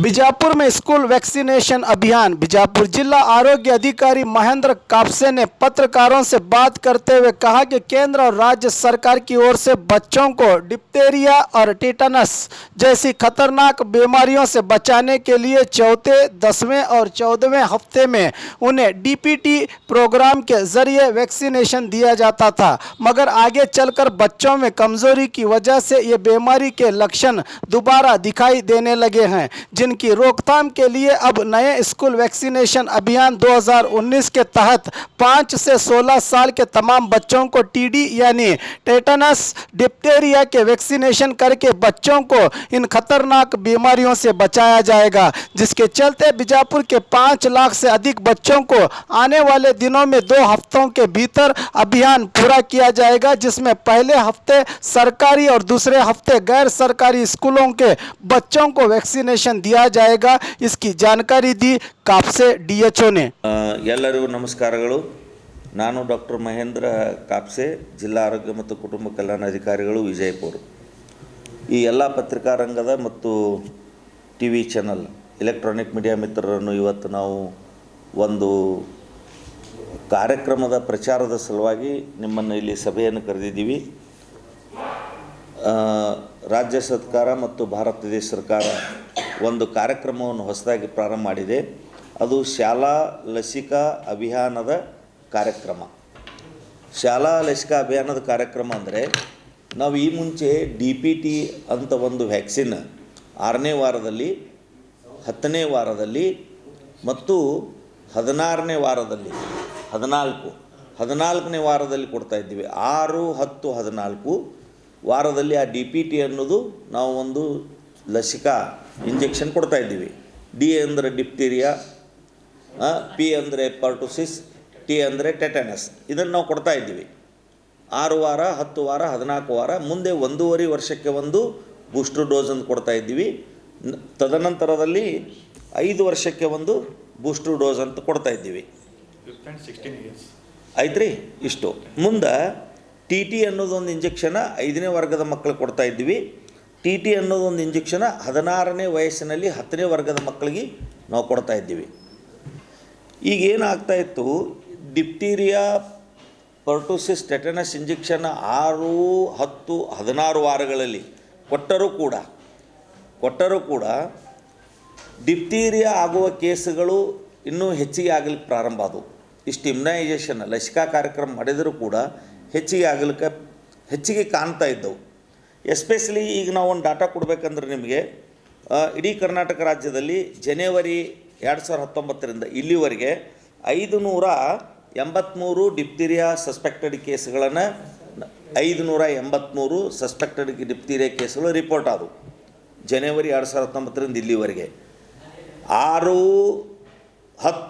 बीजापुर में school vaccination अभियान। बीजापुर जिला आरोग्य अधिकारी महेंद्र कापसे ने पत्रकारों से बात करते हुए कहा कि केंद्र और राज्य सरकार की ओर से बच्चों को डिप्थीरिया और टिटनस जैसी खतरनाक बीमारियों से बचाने के लिए चौथे, 10वें और 14वें हफ्ते में उन्हें डीपीटी प्रोग्राम के जरिए वैक्सीनेशन दिया जाता था, मगर आगे चलकर बच्चों में कमजोरी की वजह से ये बीमारी के लक्षण दोबारा दिखाई देने लगे हैं, जिनकी रोकथाम के लिए अब नए स्कूल वैक्सीनेशन अभियान 2019 के तहत 5 से 16 साल के तमाम बच्चों को टीडी यानी टेटनस, डिप्थीरिया के वैक्सीनेशन करके बच्चों को इन खतरनाक बीमारियों से बचाया जाएगा, जिसके चलते बीजापुर के 5 लाख से अधिक बच्चों को आने वाले दिनों में 2 हफ्तों के भीतर अभियान पूरा किया जाएगा, जिसमें पहले हफ्ते सरकारी और दूसरे हफ्ते गैर सरकारी स्कूलों के बच्चों को वैक्सीनेशन दिया जाएगा। इसकी जानकारी दी कापसे डीएचओ ने। ಎಲ್ಲರಿಗೂ ನಮಸ್ಕಾರಗಳು। ನಾನು ಡಾಕ್ಟರ್ ಮಹೇಂದ್ರ ಕಾಪಸೆ, ಜಿಲ್ಲಾ ಆರೋಗ್ಯ ಮತ್ತು ಕುಟುಂಬ ಕಲ್ಯಾಣ ಅಧಿಕಾರಿಗಳು, ವಿಜಯಪುರ. ಈ ಎಲ್ಲ ಪತ್ರಿಕಾ ರಂಗದ ಮತ್ತು ಟಿವಿ ಚಾನೆಲ್ ಎಲೆಕ್ಟ್ರಾನಿಕ್ ಮೀಡಿಯಾ ಮಿತ್ರರನ್ನು ಇವತ್ತು ನಾವು ಒಂದು ಕಾರ್ಯಕ್ರಮದ ಪ್ರಚಾರದ ಸಲುವಾಗಿ ನಿಮ್ಮನ್ನು ಇಲ್ಲಿ ಸಭೆಯನ್ನು ಕರೆದಿದ್ದೀವಿ. ರಾಜ್ಯ ಸರ್ಕಾರ ಮತ್ತು ಭಾರತ ದೇಶ ಸರ್ಕಾರ ಒಂದು ಕಾರ್ಯಕ್ರಮವನ್ನು ಹೊಸದಾಗಿ ಪ್ರಾರಂಭ ಮಾಡಿದೆ. ಅದು ಶಾಲಾ ಲಸಿಕಾ ಅಭಿಯಾನದ ಕಾರ್ಯಕ್ರಮ. ಶಾಲಾ ಲಸಿಕಾ ಅಭಿಯಾನದ ಕಾರ್ಯಕ್ರಮ ಅಂದರೆ ನಾವು ಈ ಮುಂಚೆ DPT ಅಂತ ಒಂದು ವ್ಯಾಕ್ಸಿನ್ 6ನೇ ವಾರದಲ್ಲಿ, 10ನೇ ವಾರದಲ್ಲಿ ಮತ್ತು 16ನೇ ವಾರದಲ್ಲಿ 14ನೇ ವಾರದಲ್ಲಿ ಕೊಡ್ತಾ ಇದ್ದೀವಿ. 6, 10, 14 ವಾರದಲ್ಲಿ ಆ DPT ಅನ್ನೋದು ನಾವು ಒಂದು ಲಸಿಕಾ ಇಂಜೆಕ್ಷನ್ ಕೊಡ್ತಾ ಇದ್ದೀವಿ. ಡಿ ಅಂದರೆ ಡಿಪ್ಥೀರಿಯಾ, ಪಿ ಅಂದರೆ ಪರ್ಟುಸಿಸ್, ಟಿ ಅಂದರೆ ಟೆಟನಸ್. ಇದನ್ನು ನಾವು ಕೊಡ್ತಾ ಇದ್ದೀವಿ 6 ವಾರ, 10 ವಾರ, 14 ವಾರ, ಮುಂದೆ 1.5 ವರ್ಷಕ್ಕೆ ಒಂದು ಬೂಸ್ಟರ್ ಡೋಸ್ ಅಂತ ಕೊಡ್ತಾ ಇದ್ದೀವಿ. ತದನಂತರದಲ್ಲಿ 5 ವರ್ಷಕ್ಕೆ ಒಂದು ಬೂಸ್ಟರ್ ಡೋಸ್ ಅಂತ ಕೊಡ್ತಾ ಇದ್ದೀವಿ. ಆಯ್ತು ರೀ. ಇಷ್ಟು ಮುಂದೆ TT ಅನ್ನೋದೊಂದು ಇಂಜೆಕ್ಷನ್ 5ನೇ ವರ್ಗದ ಮಕ್ಕಳಿಗೆ ಕೊಡ್ತಾ ಇದ್ದೀವಿ. TT ಅನ್ನೋದೊಂದು ಇಂಜೆಕ್ಷನ್ 16ನೇ ವಯಸ್ಸಿನಲ್ಲಿ 10ನೇ ವರ್ಗದ ಮಕ್ಕಳಿಗೆ ನಾವು ಕೊಡ್ತಾ ಇದ್ದೀವಿ. ಈಗ ಏನಾಗ್ತಾ ಇತ್ತು, ಡಿಪ್ಥೀರಿಯಾ, ಪರ್ಟುಸಿಸ್, ಟೆಟನಸ್ ಇಂಜೆಕ್ಷನ್ 6, 10, 16 ವಾರಗಳಲ್ಲಿ ಕೊಟ್ಟರೂ ಕೂಡ ಡಿಪ್ಥೀರಿಯಾ ಆಗುವ ಕೇಸುಗಳು ಇನ್ನೂ ಹೆಚ್ಚಿಗೆ ಆಗಲಿಕ್ಕೆ ಪ್ರಾರಂಭ ಆದವು. ಇಷ್ಟು ಇಮ್ಯುನೈಸೇಷನ್ ಲಸಿಕಾ ಕಾರ್ಯಕ್ರಮ ಮಾಡಿದರೂ ಕೂಡ ಹೆಚ್ಚಿಗೆ ಕಾಣ್ತಾ ಇದ್ದವು. ಎಸ್ಪೆಷಲಿ ಈಗ ನಾವು ಒಂದು ಡಾಟಾ ಕೊಡಬೇಕಂದ್ರೆ ನಿಮಗೆ ಇಡೀ ಕರ್ನಾಟಕ ರಾಜ್ಯದಲ್ಲಿ ಜನವರಿ 2019ರಿಂದ ಇಲ್ಲಿವರೆಗೆ 583 ಡಿಪ್ಥೀರಿಯಾ ಸಸ್ಪೆಕ್ಟೆಡ್ ಕೇಸ್ಗಳನ್ನು 583 ಸಸ್ಪೆಕ್ಟೆಡ್ ಡಿಪ್ಥೀರಿಯಾ ಕೇಸ್ಗಳು ರಿಪೋರ್ಟ್ ಆದವು ಜನವರಿ 2019ರಿಂದ ಇಲ್ಲಿವರೆಗೆ. 6, 10,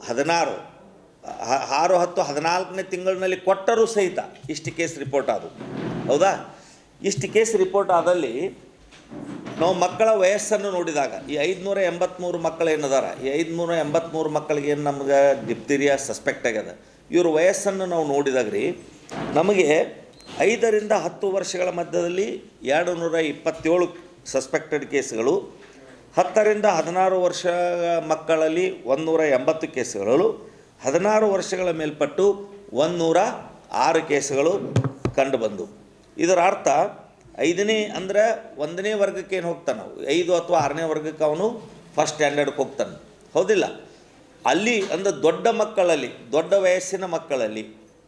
16 14ನೇ ತಿಂಗಳಿನಲ್ಲಿ ಕೊಟ್ಟರೂ ಸಹಿತ ಇಷ್ಟು ಕೇಸ್ ರಿಪೋರ್ಟ್ ಆದವು. ಹೌದಾ? ಇಷ್ಟು ಕೇಸ್ ರಿಪೋರ್ಟ್ ಆದಲ್ಲಿ ನಾವು ಮಕ್ಕಳ ವಯಸ್ಸನ್ನು ನೋಡಿದಾಗ ಈ 583 ಮಕ್ಕಳು ಏನದಾರ, ಈ 583 ಮಕ್ಕಳಿಗೆ ಏನು ನಮ್ಗೆ ಡಿಪ್ಥೀರಿಯಾ ಸಸ್ಪೆಕ್ಟ್ ಆಗ್ಯದ, ಇವ್ರ ವಯಸ್ಸನ್ನು ನಾವು ನೋಡಿದಾಗ ರೀ ನಮಗೆ 5ರಿಂದ 10 ವರ್ಷಗಳ ಮಧ್ಯದಲ್ಲಿ 227 ಸಸ್ಪೆಕ್ಟೆಡ್ ಕೇಸ್ಗಳು, 10ರಿಂದ 16 ವರ್ಷ ಮಕ್ಕಳಲ್ಲಿ 180 ಕೇಸ್ಗಳು, 16 ವರ್ಷಗಳ ಮೇಲ್ಪಟ್ಟು 106 ಕೇಸ್ಗಳು ಕಂಡುಬಂದು. ಇದರ ಅರ್ಥ 5ನೇ ಅಂದರೆ 1ನೇ ವರ್ಗಕ್ಕೆ ಏನು ಹೋಗ್ತಾನೆ, 5 ಅಥವಾ 6ನೇ ವರ್ಗಕ್ಕೆ ಅವನು ಫಸ್ಟ್ ಸ್ಟ್ಯಾಂಡರ್ಡ್ಗೆ ಹೋಗ್ತಾನೆ. ಹೌದಿಲ್ಲ? ಅಲ್ಲಿ ಅಂದರೆ ದೊಡ್ಡ ಮಕ್ಕಳಲ್ಲಿ, ದೊಡ್ಡ ವಯಸ್ಸಿನ ಮಕ್ಕಳಲ್ಲಿ,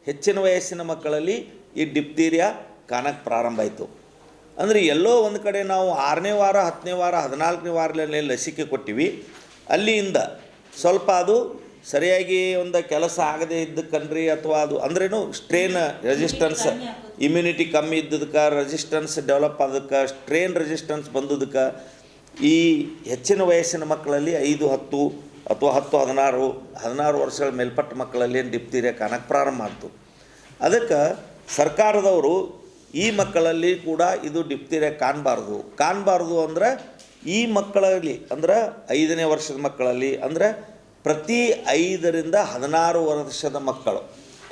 ಹೆಚ್ಚಿನ ವಯಸ್ಸಿನ ಮಕ್ಕಳಲ್ಲಿ ಈ ಡಿಪ್ಥೀರಿಯಾ ಕಾಣಕ್ಕೆ ಪ್ರಾರಂಭ ಆಯಿತು. ಅಂದರೆ ಎಲ್ಲೋ ಒಂದು ಕಡೆ ನಾವು 6ನೇ ವಾರ, 10ನೇ ವಾರ, 14ನೇ ವಾರದಲ್ಲಿ ಲಸಿಕೆ ಕೊಟ್ಟಿವಿ, ಅಲ್ಲಿಂದ ಸ್ವಲ್ಪ ಅದು ಸರಿಯಾಗಿ ಒಂದು ಕೆಲಸ ಆಗದೇ ಇದ್ದಕ್ಕನ್ರಿ, ಅಥವಾ ಅದು ಅಂದ್ರೇನು ಸ್ಟ್ರೇನ್ ರೆಸಿಸ್ಟೆನ್ಸ್, ಇಮ್ಯುನಿಟಿ ಕಮ್ಮಿ ಇದ್ದದಕ್ಕೆ, ರೆಸಿಸ್ಟೆನ್ಸ್ ಡೆವಲಪ್ ಆದಕ್ಕೆ, ಸ್ಟ್ರೇನ್ ರೆಸಿಸ್ಟೆನ್ಸ್ ಬಂದದಕ್ಕೆ ಈ ಹೆಚ್ಚಿನ ವಯಸ್ಸಿನ ಮಕ್ಕಳಲ್ಲಿ 5, 10 ಅಥವಾ 10, 16 ವರ್ಷಗಳ ಮೇಲ್ಪಟ್ಟ ಮಕ್ಕಳಲ್ಲಿ ಏನು ಡಿಪ್ಥೀರಿಯಾ ಕಾಣಕ್ಕೆ ಪ್ರಾರಂಭ ಮಾಡ್ತು. ಅದಕ್ಕೆ ಸರ್ಕಾರದವರು ಈ ಮಕ್ಕಳಲ್ಲಿ ಕೂಡ ಇದು ಡಿಪ್ಥೀರಿಯಾ ಕಾಣಬಾರ್ದು ಅಂದರೆ ಈ ಮಕ್ಕಳಲ್ಲಿ ಅಂದ್ರೆ 5ನೇ ವರ್ಷದ ಮಕ್ಕಳಲ್ಲಿ ಅಂದರೆ ಪ್ರತಿ 5ರಿಂದ 16 ವರ್ಷದ ಮಕ್ಕಳು,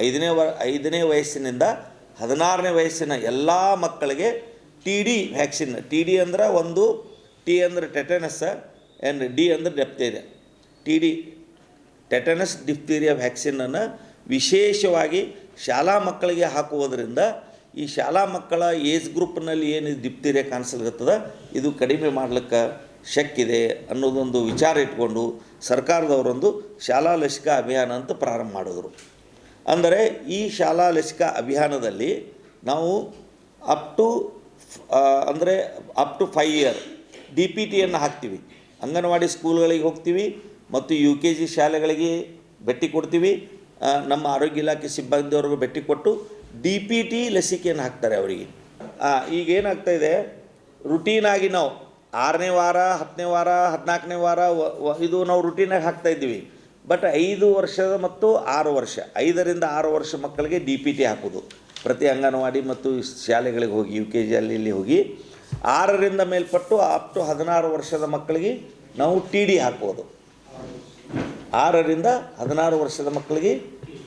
5ನೇ ವಯಸ್ಸಿನಿಂದ 16ನೇ ವಯಸ್ಸಿನ ಎಲ್ಲ ಮಕ್ಕಳಿಗೆ TD ವ್ಯಾಕ್ಸಿನ್, TD ಅಂದರೆ ಒಂದು, ಟಿ ಅಂದರೆ ಟೆಟನಸ್, ಏನು ಡಿ ಅಂದರೆ ಡಿಪ್ತೀರಿಯಾ, ಟಿ ಡಿ ಟೆಟನಸ್ ಡಿಪ್ತೀರಿಯಾ ವ್ಯಾಕ್ಸಿನನ್ನು ವಿಶೇಷವಾಗಿ ಶಾಲಾ ಮಕ್ಕಳಿಗೆ ಹಾಕುವುದರಿಂದ ಈ ಶಾಲಾ ಮಕ್ಕಳ ಏಜ್ ಗ್ರೂಪ್ನಲ್ಲಿ ಏನು ಡಿಪ್ತೀರಿಯಾ ಕಾಣಿಸ್ಲಿಕ್ಕತ್ತದ ಇದು ಕಡಿಮೆ ಮಾಡಲಿಕ್ಕೆ ಶಕ್ಕಿದೆ ಅನ್ನೋದೊಂದು ವಿಚಾರ ಇಟ್ಕೊಂಡು ಸರ್ಕಾರದವರೊಂದು ಶಾಲಾ ಲಸಿಕಾ ಅಭಿಯಾನ ಅಂತ ಪ್ರಾರಂಭ ಮಾಡಿದ್ರು. ಅಂದರೆ ಈ ಶಾಲಾ ಲಸಿಕಾ ಅಭಿಯಾನದಲ್ಲಿ ನಾವು up to 5 year D P ಟಿಯನ್ನು ಹಾಕ್ತೀವಿ. ಅಂಗನವಾಡಿ ಸ್ಕೂಲ್ಗಳಿಗೆ ಹೋಗ್ತೀವಿ ಮತ್ತು UKG ಶಾಲೆಗಳಿಗೆ ಭೇಟಿ ಕೊಡ್ತೀವಿ. ನಮ್ಮ ಆರೋಗ್ಯ ಇಲಾಖೆ ಸಿಬ್ಬಂದಿಯವ್ರಿಗೂ ಭೇಟಿ ಕೊಟ್ಟು DPT ಲಸಿಕೆಯನ್ನು ಹಾಕ್ತಾರೆ ಅವರಿಗೆ. ಈಗೇನಾಗ್ತಾಯಿದೆ, ರುಟೀನಾಗಿ ನಾವು 6ನೇ ವಾರ, 10ನೇ ವಾರ, 14ನೇ ವಾರ ಇದು ನಾವು ರುಟೀನಾಗಿ ಹಾಕ್ತಾಯಿದ್ದೀವಿ. ಬಟ್ 5 ವರ್ಷದ ಮತ್ತು 6 ವರ್ಷ, 5ರಿಂದ 6 ವರ್ಷ ಮಕ್ಕಳಿಗೆ DPT ಹಾಕೋದು ಪ್ರತಿ ಅಂಗನವಾಡಿ ಮತ್ತು ಶಾಲೆಗಳಿಗೆ ಹೋಗಿ UKG ಅಲ್ಲಿ ಹೋಗಿ. 6ರಿಂದ ಮೇಲ್ಪಟ್ಟು ಅಪ್ ಟು 16 ವರ್ಷದ ಮಕ್ಕಳಿಗೆ ನಾವು TD ಹಾಕೋದು. 6ರಿಂದ 16 ವರ್ಷದ ಮಕ್ಕಳಿಗೆ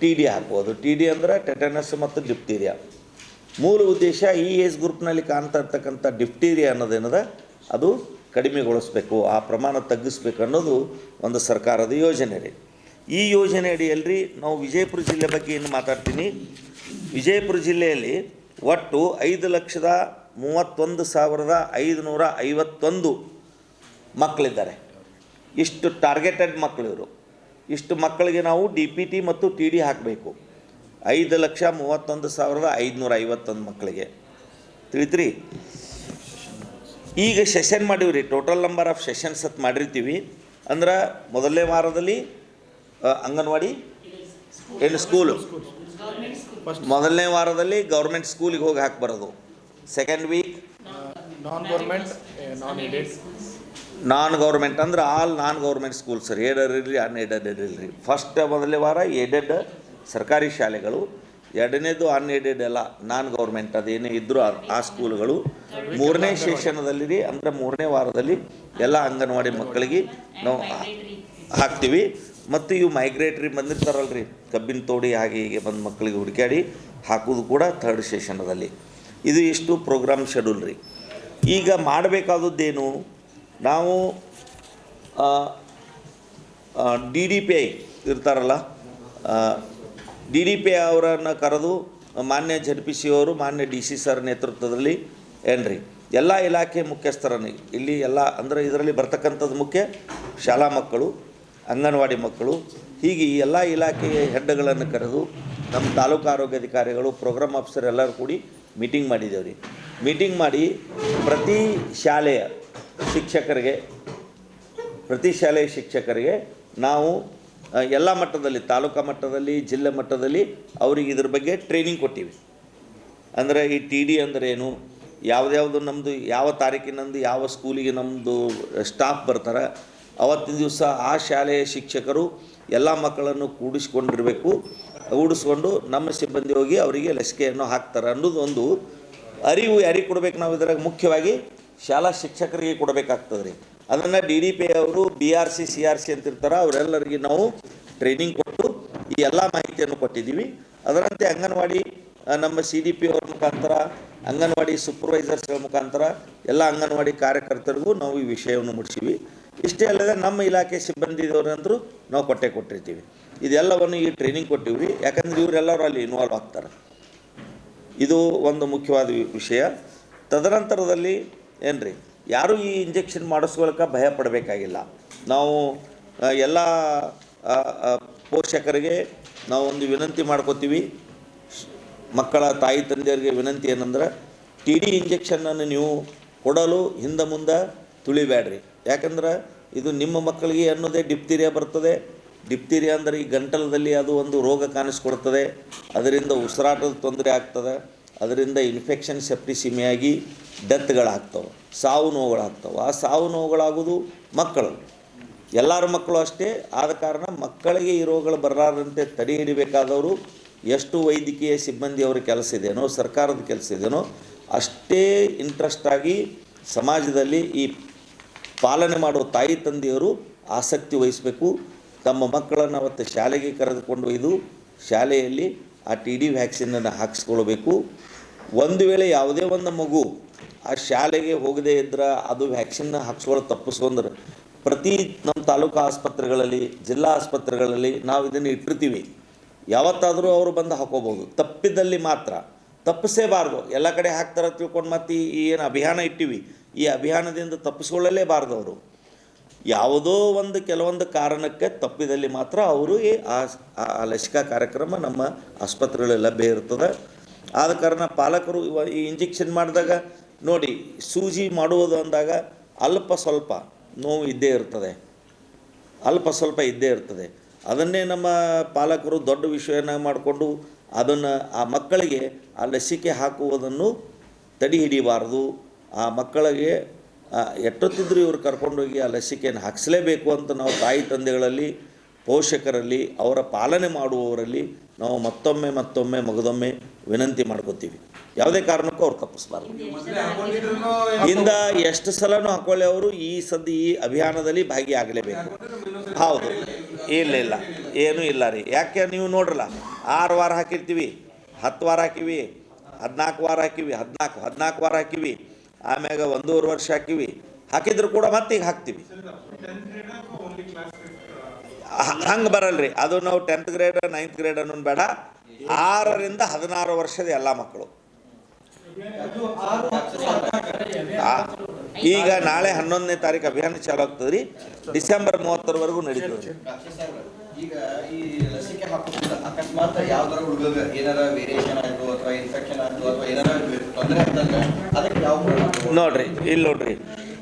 TD ಹಾಕ್ಬೋದು. TD ಅಂದರೆ ಟೆಟನಸ್ ಮತ್ತು ಡಿಪ್ತೀರಿಯಾ. ಮೂಲ ಉದ್ದೇಶ ಈ ಏಜ್ ಗ್ರೂಪ್ನಲ್ಲಿ ಕಾಣ್ತಾ ಇರ್ತಕ್ಕಂಥ ಡಿಪ್ತೀರಿಯಾ ಅನ್ನೋದೇನದ ಅದು ಕಡಿಮೆಗೊಳಿಸ್ಬೇಕು, ಆ ಪ್ರಮಾಣ ತಗ್ಗಿಸ್ಬೇಕು ಅನ್ನೋದು ಒಂದು ಸರ್ಕಾರದ ಯೋಜನೆ ರೀ. ಈ ಯೋಜನೆ ಅಡಿಯಲ್ಲಿ ನಾವು ವಿಜಯಪುರ ಜಿಲ್ಲೆ ಬಗ್ಗೆ ಏನು ಮಾತಾಡ್ತೀನಿ. ವಿಜಯಪುರ ಜಿಲ್ಲೆಯಲ್ಲಿ ಒಟ್ಟು 5,31,551 ಮಕ್ಕಳಿದ್ದಾರೆ. ಇಷ್ಟು ಟಾರ್ಗೆಟೆಡ್ ಮಕ್ಕಳು ಇವರು. ಇಷ್ಟು ಮಕ್ಕಳಿಗೆ ನಾವು DPT ಮತ್ತು TD ಹಾಕಬೇಕು. 5,31,551 ಮಕ್ಕಳಿಗೆ ತಿಳಿತ್ರಿ. ಈಗ ಸೆಷನ್ ಮಾಡೀವಿ ರೀ. ಟೋಟಲ್ ನಂಬರ್ ಆಫ್ ಸೆಷನ್ಸ್ ಅಂತ ಮಾಡಿರ್ತೀವಿ. ಅಂದ್ರೆ ಮೊದಲನೇ ವಾರದಲ್ಲಿ ಅಂಗನವಾಡಿ ಏನು ಸ್ಕೂಲು, ಮೊದಲನೇ ವಾರದಲ್ಲಿ ಗೌರ್ಮೆಂಟ್ ಸ್ಕೂಲಿಗೆ ಹೋಗಿ ಹಾಕಿ ಸೆಕೆಂಡ್ ವೀಕ್ ನಾನ್ ಗೌರ್ಮೆಂಟ್ ಅಂದ್ರೆ ಆಲ್ ನಾನ್ ಗೌರ್ಮೆಂಟ್ ಸ್ಕೂಲ್ಸ್ ಸರ್, ಏಡೆಡ್ ಇರಲಿ ಅನ್ಏಡೆಡ್ ಇರಲಿ. ಫಸ್ಟ್ ಮೊದಲನೇ ವಾರ ಏಡೆಡ್ ಸರ್ಕಾರಿ ಶಾಲೆಗಳು, ಎರಡನೇದು ಅನ್ಏಡೆಡ್ ಎಲ್ಲ ನಾನ್ ಗೌರ್ಮೆಂಟ್ ಅದೇನೇ ಇದ್ದರೂ ಆ ಸ್ಕೂಲ್ಗಳು. ಮೂರನೇ ಸೆಷನದಲ್ಲಿ ಅಂದರೆ ಮೂರನೇ ವಾರದಲ್ಲಿ ಎಲ್ಲ ಅಂಗನವಾಡಿ ಮಕ್ಕಳಿಗೆ ನಾವು ಹಾಕ್ತೀವಿ. ಮತ್ತು ಇವು ಮೈಗ್ರೇಟ್ರಿ ಬಂದಿರ್ತಾರಲ್ರಿ, ಕಬ್ಬಿನ ತೋಡಿ ಹಾಗೆ ಹೀಗೆ ಬಂದು ಮಕ್ಕಳಿಗೆ ಹುಡುಕಾಡಿ ಹಾಕೋದು ಕೂಡ ಥರ್ಡ್ ಸೆಷನದಲ್ಲಿ. ಇದು ಇಷ್ಟು ಪ್ರೋಗ್ರಾಮ್ ಶೆಡ್ಯೂಲ್ ರೀ. ಈಗ ಮಾಡಬೇಕಾದದ್ದೇನು, ನಾವು DDPI ಇರ್ತಾರಲ್ಲ, DDPI ಅವರನ್ನು ಕರೆದು ಮಾನ್ಯ ZPC ಅವರು, ಮಾನ್ಯ DC ಸರ್ ನೇತೃತ್ವದಲ್ಲಿ ಏನ್ರಿ ಎಲ್ಲ ಇಲಾಖೆ ಮುಖ್ಯಸ್ಥರನ್ನು ಇಲ್ಲಿ ಎಲ್ಲ ಅಂದರೆ ಇದರಲ್ಲಿ ಬರ್ತಕ್ಕಂಥದ್ದು ಮುಖ್ಯ ಶಾಲಾ ಮಕ್ಕಳು, ಅಂಗನವಾಡಿ ಮಕ್ಕಳು, ಹೀಗೆ ಈ ಎಲ್ಲ ಇಲಾಖೆಯ ಹೆಡ್ಗಳನ್ನು ಕರೆದು ನಮ್ಮ ತಾಲೂಕು ಆರೋಗ್ಯಾಧಿಕಾರಿಗಳು, ಪ್ರೋಗ್ರಾಮ್ ಆಫೀಸರ್ ಎಲ್ಲರೂ ಕೂಡಿ ಮೀಟಿಂಗ್ ಮಾಡಿದ್ದೇವೆ ರೀ. ಮೀಟಿಂಗ್ ಮಾಡಿ ಪ್ರತಿ ಶಾಲೆಯ ಶಿಕ್ಷಕರಿಗೆ ನಾವು ಎಲ್ಲ ಮಟ್ಟದಲ್ಲಿ, ತಾಲೂಕಾ ಮಟ್ಟದಲ್ಲಿ, ಜಿಲ್ಲೆ ಮಟ್ಟದಲ್ಲಿ ಅವರಿಗೆ ಇದ್ರ ಬಗ್ಗೆ ಟ್ರೈನಿಂಗ್ ಕೊಟ್ಟಿವಿ. ಅಂದರೆ ಈ TD ಅಂದರೆ ಏನು, ಯಾವುದ್ಯಾವುದು ನಮ್ಮದು ಯಾವ ತಾರೀಕಿನಂದು ಯಾವ ಸ್ಕೂಲಿಗೆ ನಮ್ಮದು ಸ್ಟಾಫ್ ಬರ್ತಾರೆ, ಅವತ್ತಿನ ದಿವಸ ಆ ಶಾಲೆಯ ಶಿಕ್ಷಕರು ಎಲ್ಲ ಮಕ್ಕಳನ್ನು ಕೂಡಿಸ್ಕೊಂಡು ನಮ್ಮ ಸಿಬ್ಬಂದಿ ಹೋಗಿ ಅವರಿಗೆ ಲಸಿಕೆಯನ್ನು ಹಾಕ್ತಾರೆ ಅನ್ನೋದು ಒಂದು ಅರಿವು ಯಾರಿಗೆ ಕೊಡಬೇಕು. ನಾವು ಇದರಾಗ ಮುಖ್ಯವಾಗಿ ಶಾಲಾ ಶಿಕ್ಷಕರಿಗೆ ಕೊಡಬೇಕಾಗ್ತದೆ ರೀ. ಅದನ್ನು DDPI ಅವರು BRC CRC ಅಂತಿರ್ತಾರೆ, ಅವರೆಲ್ಲರಿಗೆ ನಾವು ಟ್ರೈನಿಂಗ್ ಕೊಟ್ಟು ಈ ಎಲ್ಲ ಮಾಹಿತಿಯನ್ನು ಕೊಟ್ಟಿದ್ದೀವಿ. ಅದರಂತೆ ಅಂಗನವಾಡಿ ನಮ್ಮ CDP ಅವ್ರ ಮುಖಾಂತರ, ಅಂಗನವಾಡಿ ಸೂಪರ್ವೈಸರ್ಸ್ಗಳ ಮುಖಾಂತರ ಎಲ್ಲ ಅಂಗನವಾಡಿ ಕಾರ್ಯಕರ್ತರಿಗೂ ನಾವು ಈ ವಿಷಯವನ್ನು ಮುಟ್ಟಿಸಿವಿ. ಇಷ್ಟೇ ಅಲ್ಲದೆ ನಮ್ಮ ಇಲಾಖೆ ಸಿಬ್ಬಂದಿದವರಂತರೂ ನಾವು ಕೊಟ್ಟಿರ್ತೀವಿ. ಇದೆಲ್ಲವನ್ನು ಈ ಟ್ರೈನಿಂಗ್ ಕೊಟ್ಟಿವಿ. ಯಾಕಂದರೆ ಇವರೆಲ್ಲರೂ ಅಲ್ಲಿ ಇನ್ವಾಲ್ವ್ ಆಗ್ತಾರೆ. ಇದು ಒಂದು ಮುಖ್ಯವಾದ ವಿಷಯ. ತದನಂತರದಲ್ಲಿ ಏನ್ರಿ, ಯಾರೂ ಈ ಇಂಜೆಕ್ಷನ್ ಮಾಡಿಸ್ಕೊಳ್ಳೋಕೆ ಭಯ ಪಡಬೇಕಾಗಿಲ್ಲ. ನಾವು ಎಲ್ಲ ಪೋಷಕರಿಗೆ ನಾವು ಒಂದು ವಿನಂತಿ ಮಾಡ್ಕೋತೀವಿ. ಮಕ್ಕಳ ತಾಯಿ ತಂದೆಯರಿಗೆ ವಿನಂತಿ ಏನಂದ್ರೆ, TD ಇಂಜೆಕ್ಷನನ್ನು ನೀವು ಕೊಡಲು ಹಿಂದೆ ಮುಂದೆ ತುಳಿಬೇಡ್ರಿ. ಯಾಕಂದ್ರೆ ಇದು ನಿಮ್ಮ ಮಕ್ಕಳಿಗೆ ಅನ್ನೋದೇ ಡಿಪ್ತೀರಿಯಾ ಬರ್ತದೆ. ಡಿಪ್ತೀರಿಯಾ ಅಂದರೆ ಈ ಗಂಟಲದಲ್ಲಿ ಅದು ಒಂದು ರೋಗ ಕಾಣಿಸ್ಕೊಡ್ತದೆ, ಅದರಿಂದ ಉಸಿರಾಟದ ತೊಂದರೆ ಆಗ್ತದೆ, ಅದರಿಂದ ಇನ್ಫೆಕ್ಷನ್ ಸೆಪ್ಟಿಸಿಮಿಯಾಗಿ ಡೆತ್ಗಳಾಗ್ತವೆ, ಸಾವು ನೋವುಗಳಾಗ್ತವೆ. ಆ ಸಾವು ನೋವುಗಳಾಗೋದು ಮಕ್ಕಳು, ಎಲ್ಲರ ಮಕ್ಕಳು ಅಷ್ಟೇ. ಆದ ಕಾರಣ ಮಕ್ಕಳಿಗೆ ಈ ರೋಗಗಳು ಬರಲಾರದಂತೆ ತಡೆ ಹಿಡಿಬೇಕಾದವರು ಎಷ್ಟು ವೈದ್ಯಕೀಯ ಸಿಬ್ಬಂದಿಯವರ ಕೆಲಸ ಇದೆಯೋ, ಸರ್ಕಾರದ ಕೆಲಸ ಇದೆಯೋ ಅಷ್ಟೇ ಇಂಟ್ರೆಸ್ಟಾಗಿ ಸಮಾಜದಲ್ಲಿ ಈ ಪಾಲನೆ ಮಾಡುವ ತಾಯಿ ತಂದೆಯವರು ಆಸಕ್ತಿ ವಹಿಸಬೇಕು. ತಮ್ಮ ಮಕ್ಕಳನ್ನು ಅವತ್ತು ಶಾಲೆಗೆ ಕರೆದುಕೊಂಡು ಒಯ್ದು ಶಾಲೆಯಲ್ಲಿ ಆ TD ವ್ಯಾಕ್ಸಿನನ್ನು ಹಾಕಿಸ್ಕೊಳ್ಬೇಕು. ಒಂದು ವೇಳೆ ಯಾವುದೇ ಒಂದು ಮಗು ಆ ಶಾಲೆಗೆ ಹೋಗದೇ ಇದ್ರೆ ಅದು ವ್ಯಾಕ್ಸಿನ್ನ ಹಾಕ್ಸ್ಕೊಳ್ಳೋ ತಪ್ಪಿಸ್ಕೊಂಡ್ರೆ ಪ್ರತಿ ನಮ್ಮ ತಾಲೂಕು ಆಸ್ಪತ್ರೆಗಳಲ್ಲಿ, ಜಿಲ್ಲಾ ಆಸ್ಪತ್ರೆಗಳಲ್ಲಿ ನಾವು ಇದನ್ನು ಇಟ್ಟಿರ್ತೀವಿ. ಯಾವತ್ತಾದರೂ ಅವರು ಬಂದು ಹಾಕೋಬೋದು. ತಪ್ಪಿದಲ್ಲಿ ಮಾತ್ರ, ತಪ್ಪಿಸೇಬಾರ್ದು. ಎಲ್ಲ ಕಡೆ ಹಾಕ್ತಾರೆ ತಿಳ್ಕೊಂಡು ಮತ್ತು ಈ ಏನು ಅಭಿಯಾನ ಇಟ್ಟಿವಿ, ಈ ಅಭಿಯಾನದಿಂದ ತಪ್ಪಿಸ್ಕೊಳ್ಳಲೇಬಾರ್ದು. ಅವರು ಯಾವುದೋ ಒಂದು ಕೆಲವೊಂದು ಕಾರಣಕ್ಕೆ ತಪ್ಪಿದಲ್ಲಿ ಮಾತ್ರ ಅವರು ಆ ಲಸಿಕಾ ಕಾರ್ಯಕ್ರಮ ನಮ್ಮ ಆಸ್ಪತ್ರೆಗಳಲ್ಲಿ ಲಭ್ಯ ಇರ್ತದೆ. ಆದ ಕಾರಣ ಪಾಲಕರು ಈ ಇಂಜೆಕ್ಷನ್ ಮಾಡಿದಾಗ ನೋಡಿ, ಸೂಜಿ ಮಾಡುವುದು ಅಂದಾಗ ಅಲ್ಪ ಸ್ವಲ್ಪ ನೋವು ಇದ್ದೇ ಇರ್ತದೆ, ಅಲ್ಪ ಸ್ವಲ್ಪ ಇದ್ದೇ ಇರ್ತದೆ. ಅದನ್ನೇ ನಮ್ಮ ಪಾಲಕರು ದೊಡ್ಡ ವಿಷಯನ ಮಾಡಿಕೊಂಡು ಅದನ್ನು ಆ ಮಕ್ಕಳಿಗೆ ಆ ಲಸಿಕೆ ಹಾಕುವುದನ್ನು ತಡೆ ಹಿಡಿಬಾರ್ದು. ಆ ಮಕ್ಕಳಿಗೆ ಎಷ್ಟೊತ್ತಿದ್ರೂ ಇವರು ಕರ್ಕೊಂಡೋಗಿ ಆ ಲಸಿಕೆಯನ್ನು ಹಾಕಿಸಲೇಬೇಕು ಅಂತ ನಾವು ತಾಯಿ ತಂದೆಗಳಲ್ಲಿ, ಪೋಷಕರಲ್ಲಿ, ಅವರ ಪಾಲನೆ ಮಾಡುವವರಲ್ಲಿ ನಾವು ಮತ್ತೊಮ್ಮೆ ಮಗದೊಮ್ಮೆ ವಿನಂತಿ ಮಾಡ್ಕೋತೀವಿ. ಯಾವುದೇ ಕಾರಣಕ್ಕೂ ಅವ್ರು ತಪ್ಪಿಸ್ಬಾರ್ದು. ಇಂದ ಎಷ್ಟು ಸಲನೂ ಹಾಕೊಳ್ಳಿ, ಅವರು ಈ ಅಭಿಯಾನದಲ್ಲಿ ಭಾಗಿಯಾಗಲೇಬೇಕು. ಹೌದು, ಇಲ್ಲ ಏನೂ ಇಲ್ಲ ರೀ. ಯಾಕೆ ನೀವು ನೋಡ್ರಲ್ಲ, 6 ವಾರ ಹಾಕಿರ್ತೀವಿ, 10 ವಾರ ಹಾಕಿವಿ, 14 ವಾರ ಹಾಕಿವಿ, 14 ವಾರ ಹಾಕಿವಿ, ಆಮ್ಯಾಗ 1.5 ವರ್ಷ ಹಾಕಿದ್ರು ಕೂಡ ಮತ್ತೆ ಈಗ ಹಾಕ್ತೀವಿ. ಹಂಗೆ ಬರಲ್ರಿ. ಅದು ನಾವು 10th ಗ್ರೇಡ್ 9th ಗ್ರೇಡ್ ಅನ್ನೋದು ಬೇಡ, 6ರಿಂದ 16 ವರ್ಷದ ಎಲ್ಲ ಮಕ್ಕಳು. ಈಗ ನಾಳೆ 11ನೇ ತಾರೀಕು ಅಭಿಯಾನ ಚಾಲು ಆಗ್ತದೆ ರೀ, ಡಿಸೆಂಬರ್ 30ರವರೆಗೂ ನಡೀತದೆ. ಈಗ ಈ ಲಸಿಕೆ ಹಾಕೋದ್ರಿಂದ ಅಕಸ್ಮಾತ್ ಯಾವ್ದಾರ ಹುಡುಗ ಏನಾರ ವೇರಿಯೇಷನ್ ಆಯಿತು ಅಥವಾ ಇನ್ಫೆಕ್ಷನ್ ಆಯಿತು ಅಥವಾ ಏನಾರ ತೊಂದರೆ ಆಯ್ತಂದ್ರೆ ಅದಕ್ಕೆ ಯಾವ ನೋಡ್ರಿ, ಇಲ್ಲಿ ನೋಡ್ರಿ,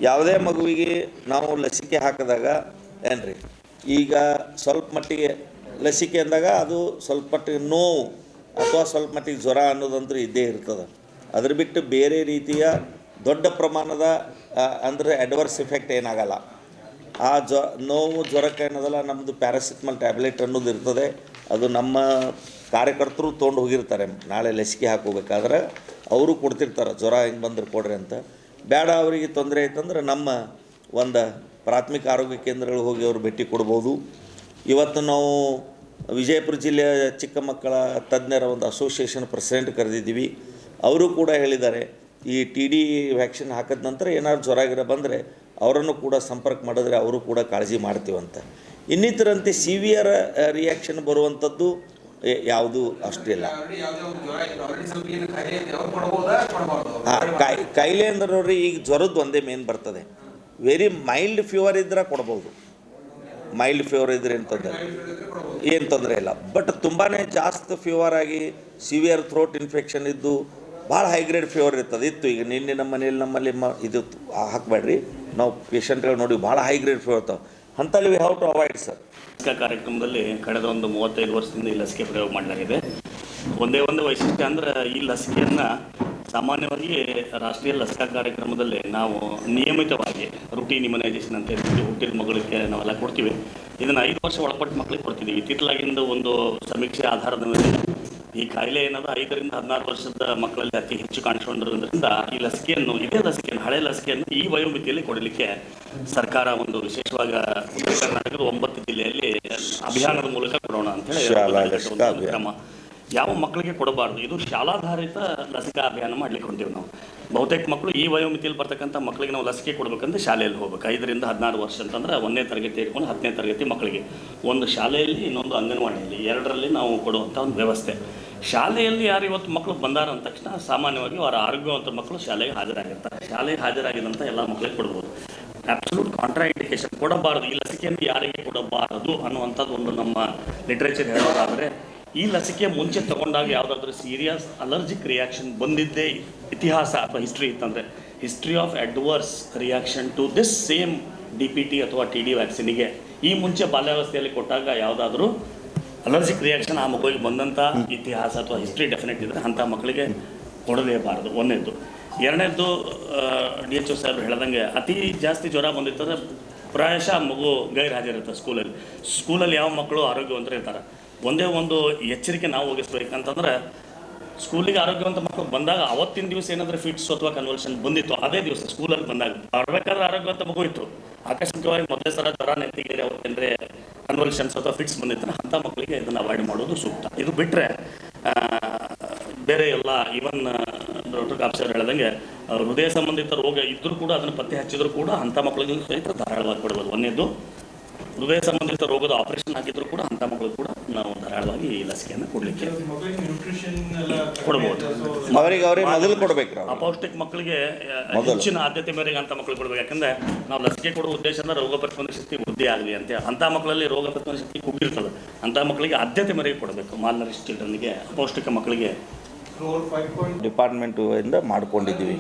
ಯಾವುದೇ ಮಗುವಿಗೆ ನಾವು ಲಸಿಕೆ ಹಾಕಿದಾಗ ಏನ್ರಿ, ಈಗ ಸ್ವಲ್ಪ ಮಟ್ಟಿಗೆ ಲಸಿಕೆ ಅಂದಾಗ ಅದು ಸ್ವಲ್ಪ ಮಟ್ಟಿಗೆ ನೋವು ಅಥವಾ ಸ್ವಲ್ಪ ಮಟ್ಟಿಗೆ ಜ್ವರ ಅನ್ನೋದಂತೂ ಇದ್ದೇ ಇರ್ತದೆ. ಅದ್ರ ಬಿಟ್ಟು ಬೇರೆ ರೀತಿಯ ದೊಡ್ಡ ಪ್ರಮಾಣದ ಅಂದರೆ ಅಡ್ವರ್ಸ್ ಎಫೆಕ್ಟ್ ಏನಾಗಲ್ಲ. ಆ ನೋವು ಜ್ವರಕ್ಕೆ ಏನದಲ್ಲ, ನಮ್ಮದು ಪ್ಯಾರಾಸಿಟಮಾಲ್ ಟ್ಯಾಬ್ಲೆಟ್ ಅನ್ನೋದು ಇರ್ತದೆ. ಅದು ನಮ್ಮ ಕಾರ್ಯಕರ್ತರು ತೊಗೊಂಡು ಹೋಗಿರ್ತಾರೆ. ನಾಳೆ ಲಸಿಕೆ ಹಾಕೋಬೇಕಾದ್ರೆ ಅವರು ಕೊಡ್ತಿರ್ತಾರೆ, ಜ್ವರ ಹಿಂಗೆ ಬಂದ್ರೆ ಕೊಡ್ರಿ ಅಂತ. ಬೇಡ ಅವರಿಗೆ ತೊಂದರೆ ಆಯ್ತಂದ್ರೆ ನಮ್ಮ ಒಂದು ಪ್ರಾಥಮಿಕ ಆರೋಗ್ಯ ಕೇಂದ್ರಗಳಿಗೆ ಹೋಗಿ ಅವರು ಭೇಟಿ ಕೊಡ್ಬೋದು. ಇವತ್ತು ನಾವು ವಿಜಯಪುರ ಜಿಲ್ಲೆಯ ಚಿಕ್ಕ ಮಕ್ಕಳ ತಜ್ಞರ ಒಂದು ಅಸೋಸಿಯೇಷನ್ ಪ್ರೆಸಿಡೆಂಟ್ ಕರೆದಿದ್ದೀವಿ. ಅವರು ಕೂಡ ಹೇಳಿದ್ದಾರೆ, ಈ TD ವ್ಯಾಕ್ಸಿನ್ ಹಾಕಿದ ನಂತರ ಏನಾದ್ರು ಜ್ವರ ಬಂದರೆ ಅವರನ್ನು ಕೂಡ ಸಂಪರ್ಕ ಮಾಡಿದ್ರೆ ಅವರು ಕೂಡ ಕಾಳಜಿ ಮಾಡ್ತೀವಂತ. ಇನ್ನಿತರಂತೆ ಸಿವಿಯರ್ ರಿಯಾಕ್ಷನ್ ಬರುವಂಥದ್ದು ಯಾವುದೂ ಅಷ್ಟಿಲ್ಲ. ಕಾಯಿಲೆ ಅಂದ್ರೆ ನೋಡ್ರಿ, ಈಗ ಜ್ವರದ್ದು ಒಂದೇ ಮೇನ್ ಬರ್ತದೆ. ವೆರಿ ಮೈಲ್ಡ್ ಫೀವರ್ ಇದ್ರೆ ಕೊಡ್ಬೋದು, ಮೈಲ್ಡ್ ಫೀವರ್ ಇದ್ರೆ ಏನು ತೊಂದರೆ ಇಲ್ಲ. ಬಟ್ ತುಂಬಾ ಜಾಸ್ತಿ ಫೀವರ್ ಆಗಿ ಸಿವಿಯರ್ ಥ್ರೋಟ್ ಇನ್ಫೆಕ್ಷನ್ ಇದ್ದು ಭಾಳ ಹೈಗ್ರೇಡ್ ಫೀವರ್ ಇತ್ತು. ಈಗ ನಿನ್ನೆ ನಮ್ಮ ಮನೇಲಿ ನಮ್ಮಲ್ಲಿ ಇದು ಹಾಕಬೇಡ್ರಿ, ನಾವು ಪೇಷಂಟ್ಗಳು ನೋಡಿ ಭಾಳ ಹೈಗ್ರೇಡ್ ಫೀವರ್ ಇರ್ತಾವೆ. ಅಂಥಲ್ಲಿ we how to avoid sir. ಲಸಿಕಾ ಕಾರ್ಯಕ್ರಮದಲ್ಲಿ ಕಳೆದ ಒಂದು 35 ವರ್ಷದಿಂದ ಈ ಲಸಿಕೆ ಪ್ರಯೋಗ ಮಾಡಲಾಗಿದೆ. ಒಂದೇ ಒಂದು ವೈಶಿಷ್ಟ್ಯ ಅಂದರೆ, ಈ ಲಸಿಕೆಯನ್ನು ಸಾಮಾನ್ಯವಾಗಿ ರಾಷ್ಟ್ರೀಯ ಲಸಿಕಾ ಕಾರ್ಯಕ್ರಮದಲ್ಲಿ ನಾವು ನಿಯಮಿತವಾಗಿ ರೂಟೀನ್ ಇಮ್ಯುನೈಸೇಷನ್ ಅಂತ ಹೇಳ್ತೀವಿ. ಹುಟ್ಟಿದ ಮಗಳಿಗೆ ನಾವೆಲ್ಲ ಕೊಡ್ತೀವಿ. ಇದನ್ನು 5 ವರ್ಷ ಒಳಪಟ್ಟ ಮಕ್ಕಳಿಗೆ ಕೊಡ್ತೀವಿ. ಇತ್ತಿತ್ತಲಾಗಿಂದ ಒಂದು ಸಮೀಕ್ಷೆ ಆಧಾರದ ಮೇಲೆ ಈ ಕಾಯಿಲೆ ಏನದ 5ರಿಂದ 16 ವರ್ಷದ ಮಕ್ಕಳಲ್ಲಿ ಅತಿ ಹೆಚ್ಚು ಕಾಣಿಸಿಕೊಂಡಿರೋದ್ರಿಂದ ಈ ಲಸಿಕೆಯನ್ನು, ಇದೇ ಲಸಿಕೆಯನ್ನು, ಹಳೆ ಲಸಿಕೆಯನ್ನು ಈ ವಯೋಮಿತಿಯಲ್ಲಿ ಕೊಡಲಿಕ್ಕೆ ಸರ್ಕಾರ ಒಂದು ವಿಶೇಷವಾಗಿ ಉತ್ತರ ಕರ್ನಾಟಕದ 9 ಜಿಲ್ಲೆಯಲ್ಲಿ ಅಭಿಯಾನದ ಮೂಲಕ ಕೊಡೋಣ ಅಂತೇಳಿ ಕ್ರಮ. ಯಾವ ಮಕ್ಕಳಿಗೆ ಕೊಡಬಾರ್ದು, ಇದು ಶಾಲಾಧಾರಿತ ಲಸಿಕಾ ಅಭಿಯಾನ ಮಾಡ್ಲಿಕ್ಕೆ ಹೊಂಟೀವಿ ನಾವು. ಬಹುತೇಕ ಮಕ್ಕಳು ಈ ವಯೋಮಿತಿಯಲ್ಲಿ ಬರ್ತಕ್ಕಂಥ ಮಕ್ಕಳಿಗೆ ನಾವು ಲಸಿಕೆ ಕೊಡಬೇಕಂದ್ರೆ ಶಾಲೆಯಲ್ಲಿ ಹೋಗ್ಬೇಕು. 5ರಿಂದ 16 ವರ್ಷ ಅಂತಂದ್ರೆ 1ನೇ ತರಗತಿ ಇಟ್ಕೊಂಡು 10ನೇ ತರಗತಿ ಮಕ್ಕಳಿಗೆ ಒಂದು ಶಾಲೆಯಲ್ಲಿ, ಇನ್ನೊಂದು ಅಂಗನವಾಡಿಯಲ್ಲಿ, 2ರಲ್ಲಿ ನಾವು ಕೊಡುವಂಥ ಒಂದು ವ್ಯವಸ್ಥೆ. ಶಾಲೆಯಲ್ಲಿ ಯಾರು ಇವತ್ತು ಮಕ್ಕಳು ಬಂದಾರ ಅಂದ ತಕ್ಷಣ ಸಾಮಾನ್ಯವಾಗಿ ಅವರ ಆರೋಗ್ಯವಂತ ಮಕ್ಕಳು ಶಾಲೆಗೆ ಹಾಜರಾಗಿರ್ತಾರೆ. ಶಾಲೆಗೆ ಹಾಜರಾಗಿದ್ದಂಥ ಎಲ್ಲ ಮಕ್ಕಳಿಗೆ ಕೊಡ್ಬೋದು. ಅಬ್ಸಲ್ಯೂಟ್ ಕಾಂಟ್ರಾಇಂಡಿಕೇಶನ್ ಕೊಡಬಾರದು, ಈ ಲಸಿಕೆಯನ್ನು ಯಾರಿಗೆ ಕೊಡಬಾರದು ಅನ್ನುವಂಥದ್ದು ಒಂದು ನಮ್ಮ ಲಿಟ್ರೇಚರ್ ಹೇಳೋದಾದರೆ, ಈ ಲಸಿಕೆ ಮುಂಚೆ ತಗೊಂಡಾಗ ಯಾವುದಾದ್ರೂ ಸೀರಿಯಸ್ ಅಲರ್ಜಿಕ್ ರಿಯಾಕ್ಷನ್ ಬಂದಿದ್ದೇ ಇತಿಹಾಸ ಅಥವಾ ಹಿಸ್ಟ್ರಿ ಇತ್ತಂದರೆ, history of adverse reaction to this same DPT ಅಥವಾ TD ವ್ಯಾಕ್ಸಿನಿಗೆ ಈ ಮುಂಚೆ ಬಾಲ್ಯಾವಸ್ಥೆಯಲ್ಲಿ ಕೊಟ್ಟಾಗ ಯಾವುದಾದ್ರೂ ಅಲರ್ಜಿಕ್ ರಿಯಾಕ್ಷನ್ ಆ ಮಗುವಿಗೆ ಬಂದಂಥ ಇತಿಹಾಸ ಅಥವಾ ಹಿಸ್ಟ್ರಿ ಡೆಫಿನೆಟ್ ಇದ್ದರೆ ಅಂಥ ಮಕ್ಕಳಿಗೆ ಕೊಡಲೇಬಾರದು. ಒಂದನೇದು. ಎರಡನೇದು, DHO ಸಾಹೇಬ್ರು ಹೇಳ್ದಂಗೆ ಅತಿ ಜಾಸ್ತಿ ಜ್ವರ ಬಂದಿರ್ತದೆ, ಪ್ರಾಯಶಃ ಮಗು ಗೈರ್ಹಾಜರಿರ್ತದೆ ಸ್ಕೂಲಲ್ಲಿ ಯಾವ ಮಕ್ಕಳು ಆರೋಗ್ಯವಂತರು ಇರ್ತಾರೆ. ಒಂದೇ ಒಂದು ಎಚ್ಚರಿಕೆ ನಾವು ವಹಿಸ್ಬೇಕಂತಂದ್ರೆ, ಸ್ಕೂಲಿಗೆ ಆರೋಗ್ಯವಂತ ಮಕ್ಕಳು ಬಂದಾಗ ಅವತ್ತಿನ ದಿವಸ ಏನಾದರೂ ಫಿಟ್ಸ್ ಅಥವಾ ಕನ್ವಲ್ಷನ್ ಬಂದಿತ್ತು, ಅದೇ ದಿವಸ ಸ್ಕೂಲಲ್ಲಿ ಬಂದಾಗ ಬರಬೇಕಾದ್ರೆ ಆರೋಗ್ಯವಂತ ಮಗು ಇತ್ತು, ಆಕಸ್ಮಿಕವಾಗಿ ಮೊದಲೇ ಸಲ ಜ್ವರ ನೆತ್ತಿಗೆ ಅವತ್ತಂದರೆ ಕನ್ವಲ್ಷನ್ಸ್ ಅಥವಾ ಫಿಟ್ಸ್ ಬಂದಿತ್ತು, ಅಂಥ ಮಕ್ಕಳಿಗೆ ಇದನ್ನು ಅವಾಯ್ಡ್ ಮಾಡೋದು ಸೂಕ್ತ. ಇದು ಬಿಟ್ಟರೆ ಬೇರೆ ಎಲ್ಲ, ಈವನ್ ಡಾಕ್ಟರ್ ಕಾಪ್ಸ್ ಅವರು ಹೇಳ್ದಂಗೆ ಹೃದಯ ಸಂಬಂಧಿತ ರೋಗ ಇದ್ದರೂ ಕೂಡ ಅದನ್ನು ಪತ್ತೆ ಹಚ್ಚಿದರೂ ಕೂಡ ಅಂಥ ಮಕ್ಕಳಿಗೂ ಸಹಿತ ಧಾರಾಳವಾಗಿ ಕೊಡ್ಬೋದು. ಒಂದನೇದು ಹೃದಯ ಸಂಬಂಧಿತ ರೋಗದ ಆಪರೇಷನ್ ಹಾಕಿದ್ರು ಕೂಡ ಅಂಥ ಮಕ್ಕಳು ಕೂಡ ನಾವು ಧಾರಾಳವಾಗಿ ಈ ಲಸಿಕೆಯನ್ನು ಕೊಡಲಿಕ್ಕೆ ಕೊಡ್ಬೋದು. ಅವ್ರಿಗೆ ಮೊದಲು ಕೊಡ್ಬೇಕು. ಅಪೌಷ್ಟಿಕ ಮಕ್ಕಳಿಗೆ ಹೆಚ್ಚಿನ ಆದ್ಯತೆ ಮೇರೆಗೆ ಅಂಥ ಮಕ್ಕಳಿಗೆ ಕೊಡಬೇಕು. ಯಾಕಂದರೆ ನಾವು ಲಸಿಕೆ ಕೊಡುವ ಉದ್ದೇಶ ಅಂದರೆ ರೋಗ ಪ್ರತಿರೋಧಕ ಶಕ್ತಿ ವೃದ್ಧಿ ಆಗಲಿ ಅಂತ. ಅಂಥ ಮಕ್ಕಳಲ್ಲಿ ರೋಗ ಪ್ರತಿರೋಧಕ ಶಕ್ತಿ ಕುಗ್ಗಿರ್ತದೆ. ಅಂಥ ಮಕ್ಕಳಿಗೆ ಆದ್ಯತೆ ಮೇರೆಗೆ ಕೊಡಬೇಕು. ಮಾಲ್ನರಿಶ್ ಚಿಲ್ಡ್ರನ್ಗೆ, ಅಪೌಷ್ಟಿಕ ಮಕ್ಕಳಿಗೆ ಡಿಪಾರ್ಟ್ಮೆಂಟು ಇಂದ ಮಾಡ್ಕೊಂಡಿದ್ದೀವಿ.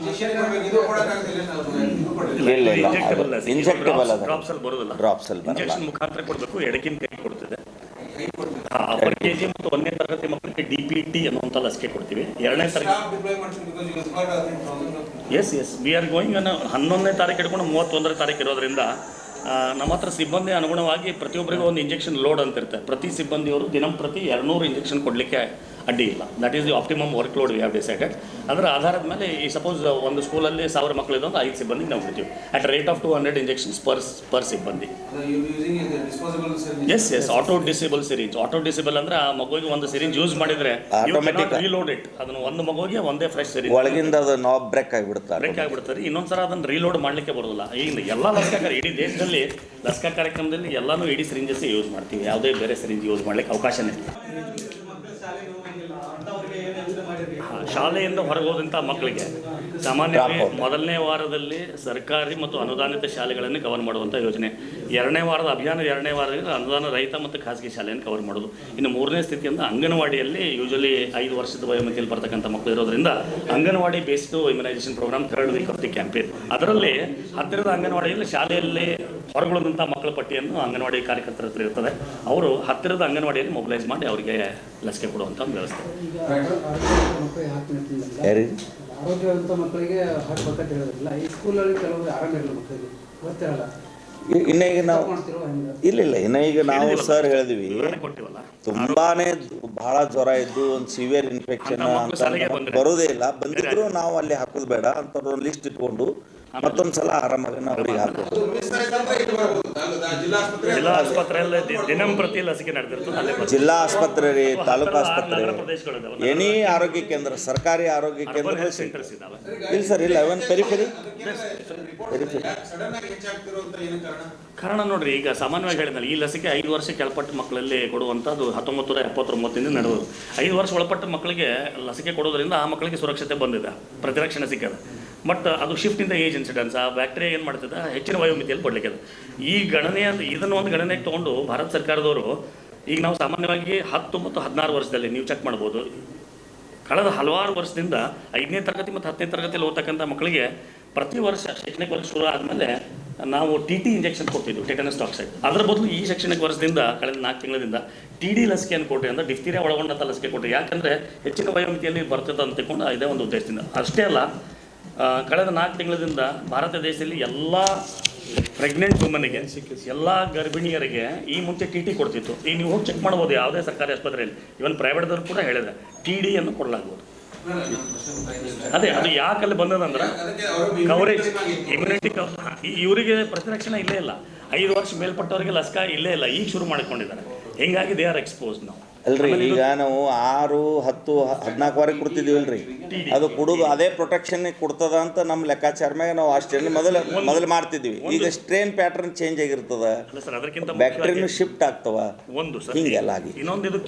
ಇಂಜೆಕ್ಟಬಲ್ ಡ್ರಾಪ್ಸಲ್ಲಿ ಬರೋದಿಲ್ಲ, ಡ್ರಾಪ್ಸಲ್ಲಿ ಇಂಜೆಕ್ಷನ್ ಮುಖಾಂತರ ಕೊಡಬೇಕು. ಎಡಕಿನ ಕೈ ಕೊಡ್ತಿದೆ. ಅಪರ್ ಕೆಜಿ ಮತ್ತು 1ನೇ ತರಗತಿ ಮಕ್ಕಳಿಗೆ DPT ಅನ್ನುವಂಥ ಲಸಿಕೆ ಕೊಡ್ತೀವಿ. 2ನೇ ತರಗತಿ ಎಸ್ ವಿ ಆರ್ ಗೋಯಿಂಗ್ 11ನೇ ತಾರೀಕು ಹಿಡ್ಕೊಂಡು 31ನೇ ತಾರೀಕು ಇರೋದ್ರಿಂದ ನಮ್ಮ ಹತ್ರ ಸಿಬ್ಬಂದಿ ಅನುಗುಣವಾಗಿ ಪ್ರತಿಯೊಬ್ಬರಿಗೂ ಒಂದು ಇಂಜೆಕ್ಷನ್ ಲೋಡ್ ಅಂತ ಇರುತ್ತೆ. ಪ್ರತಿ ಸಿಬ್ಬಂದಿಯವರು ದಿನಂಪ್ರತಿ 200 ಇಂಜೆಕ್ಷನ್ ಕೊಡಲಿಕ್ಕೆ ಅಡ್ಡಿ ಇಲ್ಲ. That is the optimum work load we have decided. ಅದರ ಆಧಾರದ ಮೇಲೆ ಈ ಸಪೋಸ್ ಒಂದು ಸ್ಕೂಲಲ್ಲಿ 1000 ಮಕ್ಕಳಿದ್ದು ಒಂದು 5 ಸಿಬ್ಬಂದಿ ನಾವು ಬಿಡ್ತೀವಿ at rate of 200 injections per ಸಿಬ್ಬಂದಿ. Yes auto disable syringe. Auto disable ಅಂದ್ರೆ ಆ ಮಗುವಿಗೆ ಒಂದು ಸಿರಿಂಜ್ ಯೂಸ್ ಮಾಡಿದ್ರೆ ಆಟೋಮೆಟಿಕ್ ರೀಲೋಡ್ ಇಟ್. ಅದನ್ನು ಒಂದು ಮಗುವಿಗೆ ಒಂದೇ ಫ್ರೆಶ್ ಸಿರಿಂಜ್ ಒಳಗಿಂದ ಅದು ನಾಬ್ ಬ್ರೇಕ್ ಆಗಿಬಿಡ್ತಾರೆ. ಇನ್ನೊಂದ್ಸಲ ಅದನ್ನು ರೀಲೋಡ್ ಮಾಡಲಿಕ್ಕೆ ಬರೋದಿಲ್ಲ. ಈಗ ಎಲ್ಲ ಲಸಿಕಾ ಇಡೀ ದೇಶದಲ್ಲಿ ಲಸಿಕಾ ಕಾರ್ಯಕ್ರಮದಲ್ಲಿ ಎಲ್ಲಾನು ಇಡೀ ಸಿರಿಂಜಸ್ ಯೂಸ್ ಮಾಡ್ತೀವಿ. ಯಾವುದೇ ಬೇರೆ ಸಿರಿಂಜ್ ಯೂಸ್ ಮಾಡ್ಲಿಕ್ಕೆ ಅವಕಾಶನೇ ಇಲ್ಲ. ಶಾಲೆಯಿಂದ ಹೊರಗೆ ಹೋದಂಥ ಮಕ್ಕಳಿಗೆ ಸಾಮಾನ್ಯವಾಗಿ 1ನೇ ವಾರದಲ್ಲಿ ಸರ್ಕಾರಿ ಮತ್ತು ಅನುದಾನಿತ ಶಾಲೆಗಳನ್ನು ಕವರ್ ಮಾಡುವಂಥ ಯೋಜನೆ. 2ನೇ ವಾರದ ಅಭಿಯಾನ 2ನೇ ವಾರದಲ್ಲಿ ಅನುದಾನ ರಹಿತ ಮತ್ತು ಖಾಸಗಿ ಶಾಲೆಯನ್ನು ಕವರ್ ಮಾಡೋದು. ಇನ್ನು 3ನೇ ಸ್ಥಿತಿಯಿಂದ ಅಂಗನವಾಡಿಯಲ್ಲಿ ಯೂಶಲಿ 5 ವರ್ಷದ ವಯೋಮಿತಿಯಲ್ಲಿ ಬರ್ತಕ್ಕಂಥ ಮಕ್ಕಳು ಇರೋದ್ರಿಂದ anganwadi based immunization programme 3rd week of the campaign. ಅದರಲ್ಲಿ ಹತ್ತಿರದ ಅಂಗನವಾಡಿಯಲ್ಲಿ ಶಾಲೆಯಲ್ಲಿ ಹೊರಗುಳಿದಂಥ ಮಕ್ಕಳ ಪಟ್ಟಿಯನ್ನು ಅಂಗನವಾಡಿ ಕಾರ್ಯಕರ್ತರ ಹತ್ರ ಇರ್ತದೆ. ಅವರು ಹತ್ತಿರದ ಅಂಗನವಾಡಿಯಲ್ಲಿ ಮೊಬಿಲೈಸ್ ಮಾಡಿ ಅವರಿಗೆ ಲಸಿಕೆ ಕೊಡುವಂಥ ಒಂದು ವ್ಯವಸ್ಥೆ. ಆರೋಗ್ಯವಂತ ಮಕ್ಕಳಿಗೆ ಹಾಕಬೇಕಂತಿರೋದಿಲ್ಲ. ಈ ಸ್ಕೂಲಲ್ಲಿ ಕೆಲವರು ಆರಾಮ ಇರಲ್ಲ ಮಕ್ಕಳಿಗೆ ಗೊತ್ತಿರಲ್ಲ. ಇನ್ನು ಈಗ ನಾವು ಇಲ್ಲ ಈಗ ನಾವು ಸರ್ ಹೇಳಿದ್ವಿ, ತುಂಬಾನೇ ಬಹಳ ಜ್ವರ ಇದ್ದು ಒಂದು ಸಿವಿಯರ್ ಇನ್ಫೆಕ್ಷನ್ ಅಂತ ಬರೋದೇ ಇಲ್ಲ. ಬಂದಿದ್ರು ನಾವು ಅಲ್ಲಿ ಹಾಕೋದು ಬೇಡ ಅಂತ ಒಂದು ಲಿಸ್ಟ್ ಇಟ್ಕೊಂಡು ಮತ್ತೊಂದು ಸಲ ಆರಾಮಾಗಿ ನಾವು ಅವ್ರಿಗೆ ಹಾಕೋದು. ಜಿಲ್ಲಾ ಆಸ್ಪತ್ರೆಯಲ್ಲಿ ದಿನಂಪ್ರತಿ ಲಸಿಕೆ ನಡೆದಿರ್ತದೆ. ಜಿಲ್ಲಾ ಆಸ್ಪತ್ರೆ ರೀ, ತಾಲೂಕು ಆಸ್ಪತ್ರೆ, ಎನಿ ಆರೋಗ್ಯ ಕೇಂದ್ರ, ಸರ್ಕಾರಿ ಆರೋಗ್ಯ ಕೇಂದ್ರ ಇಲ್ಲ ಸರ್. ಇಲ್ಲ ಒಂದು ಪೆರಿಫೆರಿ ಕಾರಣ ನೋಡ್ರಿ, ಈಗ ಸಾಮಾನ್ಯವಾಗಿ ಹೇಳಿದ್ನಲ್ಲ, ಈ ಲಸಿಕೆ 5 ವರ್ಷ ಕೆಳಪಟ್ಟ ಮಕ್ಕಳಲ್ಲಿ ಕೊಡುವಂಥದ್ದು 1979 ನಡೆದು 5 ವರ್ಷ ಒಳಪಟ್ಟ ಮಕ್ಕಳಿಗೆ ಲಸಿಕೆ ಕೊಡೋದ್ರಿಂದ ಆ ಮಕ್ಕಳಿಗೆ ಸುರಕ್ಷತೆ ಬಂದಿದೆ, ಪ್ರತಿರಕ್ಷಣೆ ಸಿಕ್ಕದ. ಬಟ್ ಅದು shift in the age incidence. ಆ ಬ್ಯಾಕ್ಟೀರಿಯಾ ಏನು ಮಾಡ್ತದೆ, ಹೆಚ್ಚಿನ ವಯೋಮಿತಿಯಲ್ಲಿ ಕೊಡಲಿಕ್ಕೆ ಈ ಗಣನೆ ಇದನ್ನು ಒಂದು ಗಣನೆಗೆ ತೊಗೊಂಡು ಭಾರತ ಸರ್ಕಾರದವರು ಈಗ ನಾವು ಸಾಮಾನ್ಯವಾಗಿ 10 ಮತ್ತು 16 ವರ್ಷದಲ್ಲಿ ನೀವು ಚೆಕ್ ಮಾಡ್ಬೋದು, ಕಳೆದ ಹಲವಾರು ವರ್ಷದಿಂದ 5ನೇ ತರಗತಿ ಮತ್ತು 10ನೇ ತರಗತಿಯಲ್ಲಿ ಓದ್ತಕ್ಕಂಥ ಮಕ್ಕಳಿಗೆ ಪ್ರತಿ ವರ್ಷ ಶೈಕ್ಷಣಿಕ ವರ್ಷ ಶುರು ಆದಮೇಲೆ ನಾವು TT ಇಂಜೆಕ್ಷನ್ ಕೊಡ್ತಿದ್ವಿ, ಟೆಟನಸ್ ಟಾಕ್ಸೈಡ್. ಅದರ ಬದಲು ಈ ಶೈಕ್ಷಣಿಕ ವರ್ಷದಿಂದ ಕಳೆದ 4 ತಿಂಗಳಿಂದ TD ಲಸಿಕೆಯನ್ನು ಕೊಟ್ಟರೆ ಅಂದರೆ ಡಿಫ್ತೀರಿಯಾ ಒಳಗೊಂಡಂಥ ಲಸಿಕೆ ಕೊಟ್ಟರೆ. ಯಾಕಂದರೆ ಹೆಚ್ಚಿನ ವಯೋಮಿತಿಯಲ್ಲಿ ಬರ್ತದೆ ಅಂತ ತಿಳ್ಕೊಂಡು ಇದೇ ಒಂದು ಉದ್ದೇಶದಿಂದ. ಅಷ್ಟೇ ಅಲ್ಲ, ಕಳೆದ 4 ತಿಂಗಳಿಂದ ಭಾರತ ದೇಶದಲ್ಲಿ ಎಲ್ಲ ಪ್ರೆಗ್ನೆಂಟ್ ವುಮನ್ಗೆ, ಎಲ್ಲ ಗರ್ಭಿಣಿಯರಿಗೆ ಈ ಮುಂಚೆ TT ಕೊಡ್ತಿತ್ತು. ಈಗ ನೀವು ಹೋಗಿ ಚೆಕ್ ಮಾಡ್ಬೋದು ಯಾವುದೇ ಸರ್ಕಾರಿ ಆಸ್ಪತ್ರೆಯಲ್ಲಿ, ಇವನ್ ಪ್ರೈವೇಟ್ದವ್ರು ಕೂಡ ಹೇಳಿದೆ TD ಅನ್ನು ಕೊಡಲಾಗ್ಬೋದು. ಅದೇ ಅದು ಯಾಕಲ್ಲಿ ಬಂದದಂದ್ರೆ ಕವರೇಜ್, ಇಮ್ಯುನಿಟಿ, ಇವರಿಗೆ ಪ್ರತಿರಕ್ಷಣೆ ಇಲ್ಲೇ ಇಲ್ಲ. 5 ವರ್ಷ ಮೇಲ್ಪಟ್ಟವರಿಗೆ ಲಸಿಕಾ ಇಲ್ಲೇ ಇಲ್ಲ, ಈಗ ಶುರು ಮಾಡಿಕೊಂಡಿದ್ದಾರೆ. ಹಿಂಗಾಗಿ ದೇ ಆರ್ ಎಕ್ಸ್ಪೋಸ್. ನಾವು ಅಲ್ರಿ, ಈಗ ನಾವು 6, 10, 14 ವರೆಗೆ ಕೊಡ್ತಿದ್ದೀವಲ್ರಿ, ಅದು ಕೊಡೋದು ಅದೇ ಪ್ರೊಟೆಕ್ಷನ್ ಕೊಡ್ತದ ಅಂತ ನಮ್ಮ ಲೆಕ್ಕಾಚಾರ ಮ್ಯಾಗ ನಾವು ಅಷ್ಟೇ ಮೊದಲು ಮಾಡ್ತಿದ್ವಿ. ಈಗ ಸ್ಟ್ರೇನ್ ಪ್ಯಾಟರ್ನ್ ಚೇಂಜ್ ಆಗಿರ್ತದ, ಬ್ಯಾಕ್ಟೀರಿಯಾ ಶಿಫ್ಟ್ ಆಗ್ತವ, ಹಿಂಗೆಲ್ಲ ಆಗಿ ಇನ್ನೊಂದು ಇದು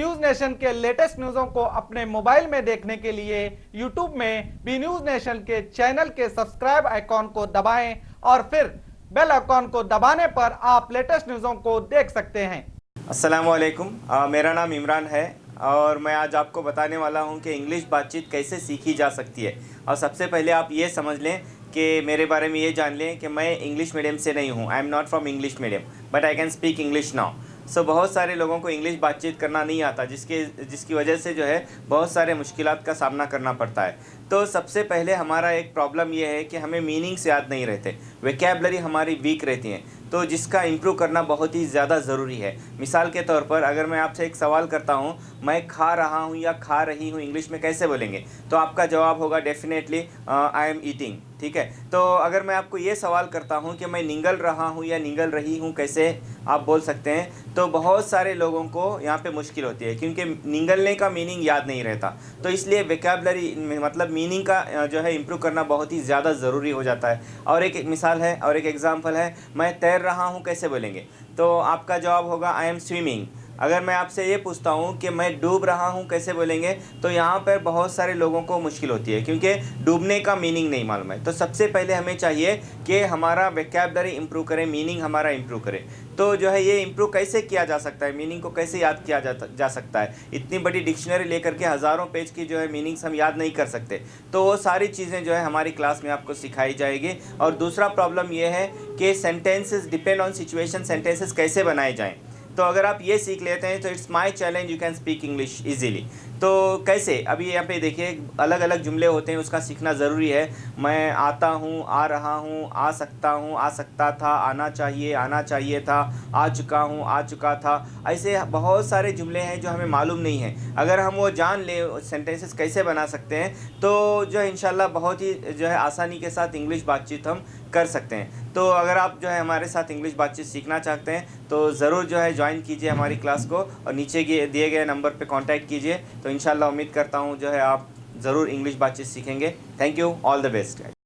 न्यूज नेशन के लेटेस्ट न्यूज़ों को अपने मोबाइल में देखने के लिए यूट्यूब में बी न्यूज नेशन के चैनल के सब्सक्राइब आइकॉन को दबाएं और फिर बेल आइकॉन को दबाने पर आप लेटेस्ट न्यूज़ों को देख सकते हैं। अस्सलाम वालेकुम, मेरा नाम इमरान है और मैं आज आपको बताने वाला हूं कि इंग्लिश बातचीत कैसे सीखी जा सकती है। और सबसे पहले आप ये समझ लें कि मेरे बारे में ये जान लें कि मैं इंग्लिश मीडियम से नहीं हूं। I am not from English medium but I can speak English now. So बहुत सारे लोगों को इंग्लिश बातचीत करना नहीं आता, जिसकी वजह से जो है बहुत सारे मुश्किलात का सामना करना पड़ता है। तो सबसे पहले हमारा एक प्रॉब्लम ये है कि हमें मीनिंग्स याद नहीं रहते, वोकैबुलरी हमारी वीक रहती हैं, तो जिसका इम्प्रूव करना बहुत ही ज़्यादा ज़रूरी है। मिसाल के तौर पर अगर मैं आपसे एक सवाल करता हूँ, मैं खा रहा हूँ या खा रही हूँ इंग्लिश में कैसे बोलेंगे, तो आपका जवाब होगा डेफिनेटली आई एम ईटिंग। ठीक है। तो अगर मैं आपको ये सवाल करता हूँ कि मैं निगल रहा हूँ या निगल रही हूँ, कैसे आप बोल सकते हैं, तो बहुत सारे लोगों को यहाँ पे मुश्किल होती है क्योंकि निगलने का मीनिंग याद नहीं रहता। तो इसलिए वोकैबुलरी मतलब मीनिंग का जो है इम्प्रूव करना बहुत ही ज़्यादा ज़रूरी हो जाता है। और एक मिसाल है और एक एग्जांपल है, मैं तैर रहा हूँ कैसे बोलेंगे, तो आपका जवाब होगा आई एम स्विमिंग। अगर मैं आपसे ये पूछता हूँ कि मैं डूब रहा हूँ कैसे बोलेंगे, तो यहाँ पर बहुत सारे लोगों को मुश्किल होती है क्योंकि डूबने का मीनिंग नहीं मालूम है। तो सबसे पहले हमें चाहिए कि हमारा वोकैबुलरी इम्प्रूव करें, मीनिंग हमारा इम्प्रूव करें। तो जो है ये इम्प्रूव कैसे किया जा सकता है, मीनिंग को कैसे याद किया जा सकता है। इतनी बड़ी डिक्शनरी लेकर के हज़ारों पेज की जो है मीनिंग्स हम याद नहीं कर सकते। तो वो सारी चीज़ें जो है हमारी क्लास में आपको सिखाई जाएगी। और दूसरा प्रॉब्लम ये है कि sentences depend on situation, sentences कैसे बनाए जाएँ। तो अगर आप ये सीख लेते हैं तो it's my challenge, you can speak English easily. तो कैसे, अभी यहाँ पे देखिए अलग अलग जुमले होते हैं, उसका सीखना ज़रूरी है। मैं आता हूँ, आ रहा हूँ, आ सकता था, आना चाहिए था, आ चुका हूँ, आ चुका था। ऐसे बहुत सारे जुमले हैं जो हमें मालूम नहीं है। अगर हम वो जान ले सेंटेंसेस कैसे बना सकते हैं, तो जो है इंशाल्लाह बहुत ही जो है आसानी के साथ इंग्लिश बातचीत हम कर सकते हैं। तो अगर आप जो है हमारे साथ इंग्लिश बातचीत सीखना चाहते हैं तो ज़रूर जो है ज्वाइन कीजिए हमारी क्लास को और नीचे दिए गए नंबर पे कांटेक्ट कीजिए। तो इंशाल्लाह उम्मीद करता हूँ जो है आप ज़रूर इंग्लिश बातचीत सीखेंगे। Thank you, all the best.